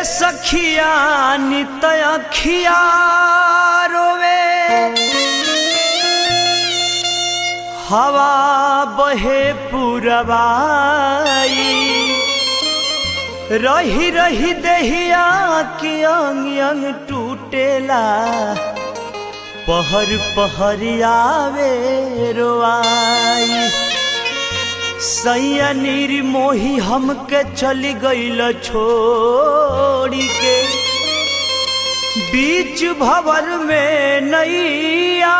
सखिया नित अखिया रोवे हवा बहे पुरवाई रही रही दहिया के अंग अंग टूटेला पहर पहर आवे रोआई सैया निर्मोही हमके चली गईल छोड़ी के बीच भंवर में नैया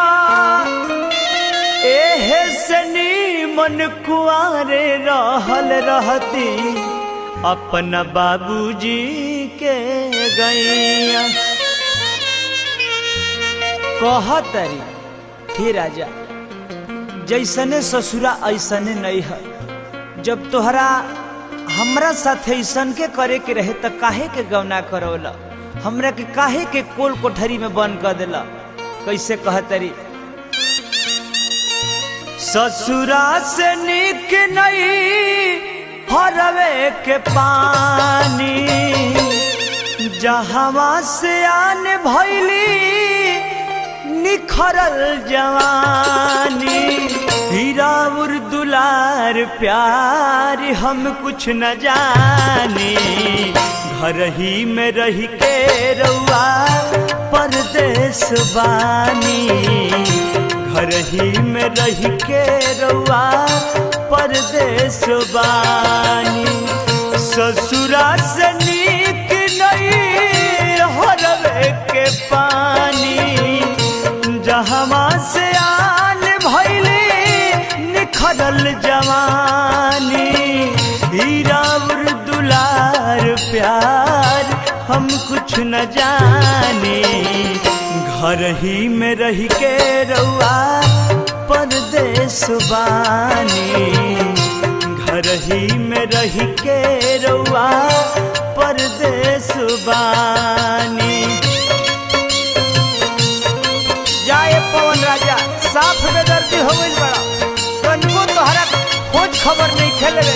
एहे से नीमन कुआरे रहल रहती अपना बाबूजी के गैया कहतरी हे राजा जैसने ससुरा ऐसने नहीं है जब तोहरा हमरा साथ ऐसन के करे के रहे त काहे के गवना करौला हमरा के काहे के कोल कोठरी में बंद कर देला कैसे कहतरी ससुरा से निक नहीं हरवे के पानी जहवा से आन भैली निखरल जवानी हीरा उर दुलार प्यार हम कुछ न जाने घर ही में रह के रउआ परदेस बानी घर ही में रह के रउआ परदेस बानी ससुरा से नीक नहीं हरवे के पानी जहवा से आन भैली निखरल जवानी हीरा उर दुलार प्यार हम कुछ न जाने घर ही में रह के रउआ परदेस बानी घर ही में रह के रउआ परदेस बानी जाए पवन राजा साफ बेदर्दी हो गई बड़ा तनिको तोहरा खोज खबर नहीं खेले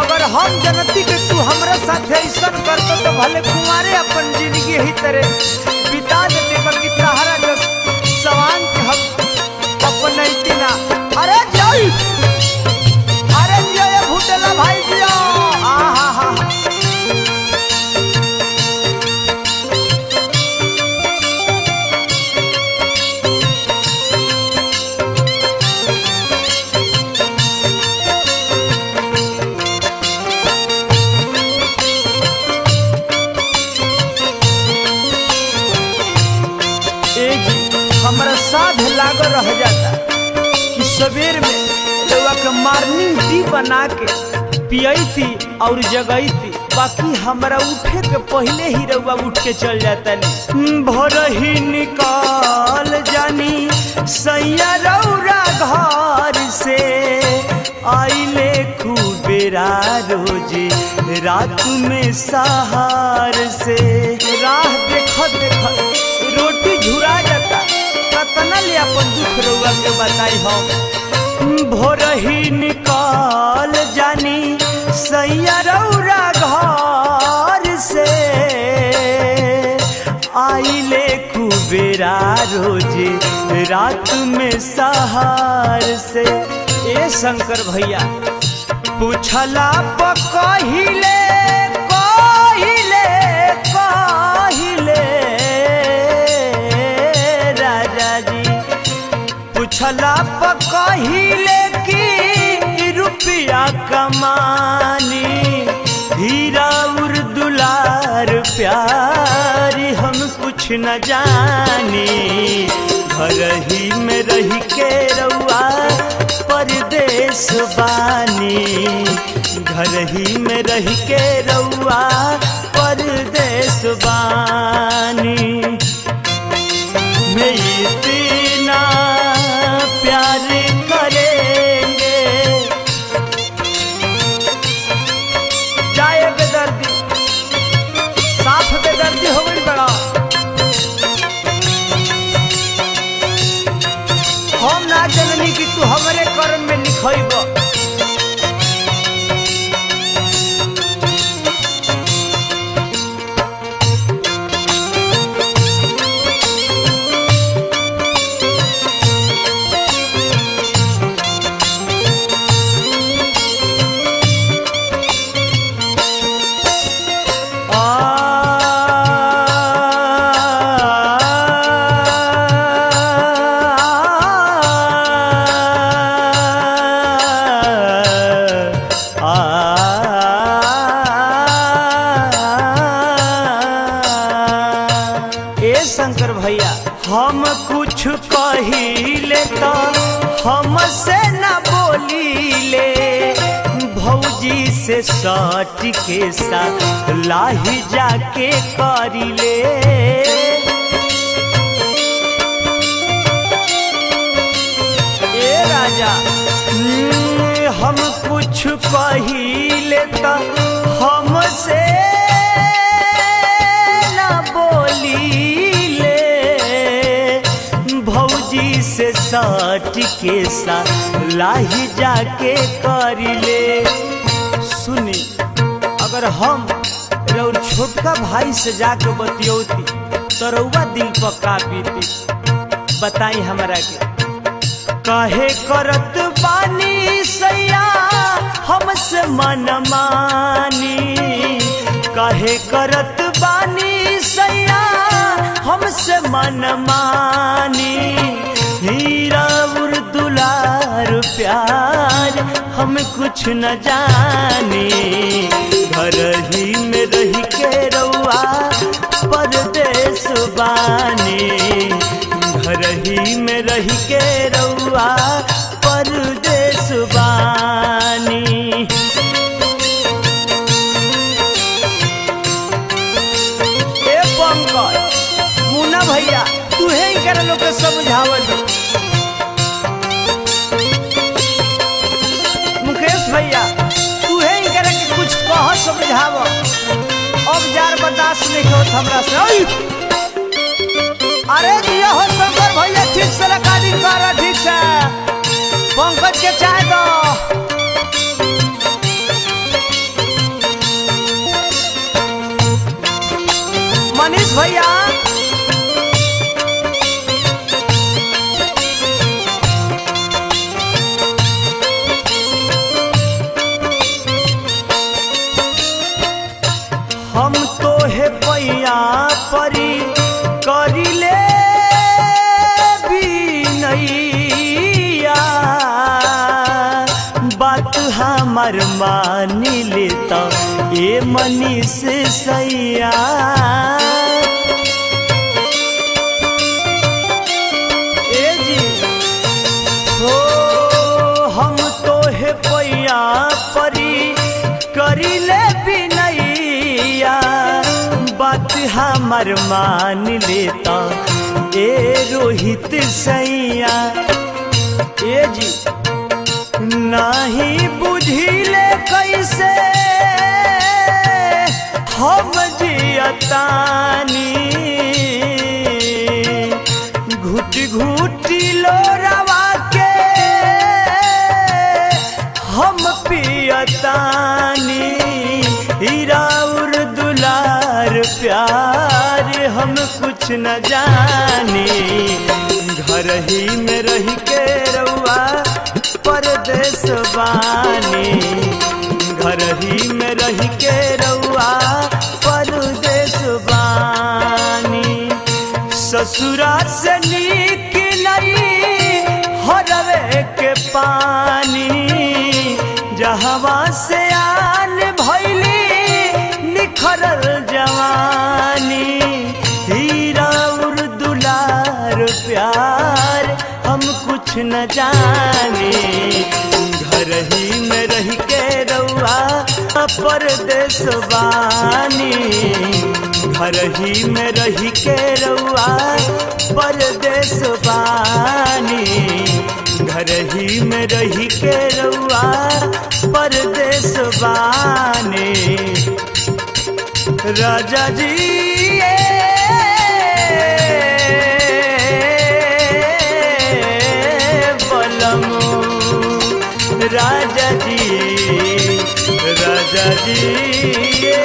अगर हम जनती के तू हमरा साथ ऐसा करतो तो भले कुमारे अपन जिंदगी ही तरह बिता देते बल्कि तहरा जो सवान के हम अपने इतना अरे जय भूतला भाई दिया आहा हा हमारा साध लागल रह जाता कि सवेर में रउआ के मॉर्निंग टी बना के पियई थी और जगई थी बाकी हमारा उठे के पहले ही रउआ उठ के चल जाता भोर ही निकाल जानी सैया रउरा घर से आइले खूबेरा रोजे रात में सहार से राह देखत देखत रोटी झुरा जाता कतना ले अपन दुख रउआ के बताई हम भोर ही निकाल जानी सैया रउरा घर से आइले खूबेरा रोजे रात में सहार से ए शंकर भैया पूछला पकहिले पूछला पकहिले की रुपया कमानी हीरा उर दुलार प्यार हम कुछ न जाने घर ही में रह के रउआ परदेस बानी घर ही में रह के रउआ परदेस बानी मैं इतना प्यार करेंगे जाए बेदर्दी साफ बेदर्दी हो गई बड़ा हम ना जननी कि तू हमारे कर्म में लिखब से न बोलीले भौजी से सट के साथ लाही जाके करिले ए राजा हम कुछ कहिले तो हमसे न बोलीले भौजी से सट के साथ लाही जाके करिले सुनी अगर हम और छोटका भाई से जाके बतियौती तो रउआ दिल पर का बीती बताई हमरा के काहे करत बानी सैया हमसे मनमानी काहे करत बानी सैया हमसे मनमानी हीरा उर दुलार प्यार हम कुछ न जाने घर ही में रह के रउआ परदेस बानी घर ही में रह के रउआ परदेस बानी ए पंकज मुन्ना भैया तू ही कर लो के समझावल मुकेश भैया तू ही करे के कुछ कह समझाव अब जार बर्दाश्त नहीं होत हमरा से अरे दिया हो शंकर भैया ठीक से रिकॉर्डिंग करा ठीक से पंकज के चाय दो मनीष भैया हम तो है पैया परी करिले बिनैया बात हमार मानी लेता ये मनीष सैया ए जी हो हम तो है पैया परी करिले बिनैया बात हमार मान लेता ए रोहित सैया ए जी नहीं बुझिले कैसे हम जियतानी घुट घुटी लोरावा के हम पियतानी हीरा उर दुलार प्यार हम कुछ न जाने घर ही में रह के रउआ परदेस बानी घर ही में रह के रउआ परदेस बानी ससुरा से नीक नहीं हरवे के पानी जहवा से आन भैली निखरल जवानी हीरा उर दुलार प्यार हम कुछ न जाने घर ही में रह के रउआ परदेस बानी घर ही में रह के रउआ परदेस बानी घर ही में रह के रउआ परदेस बानी राजा जी राजा जी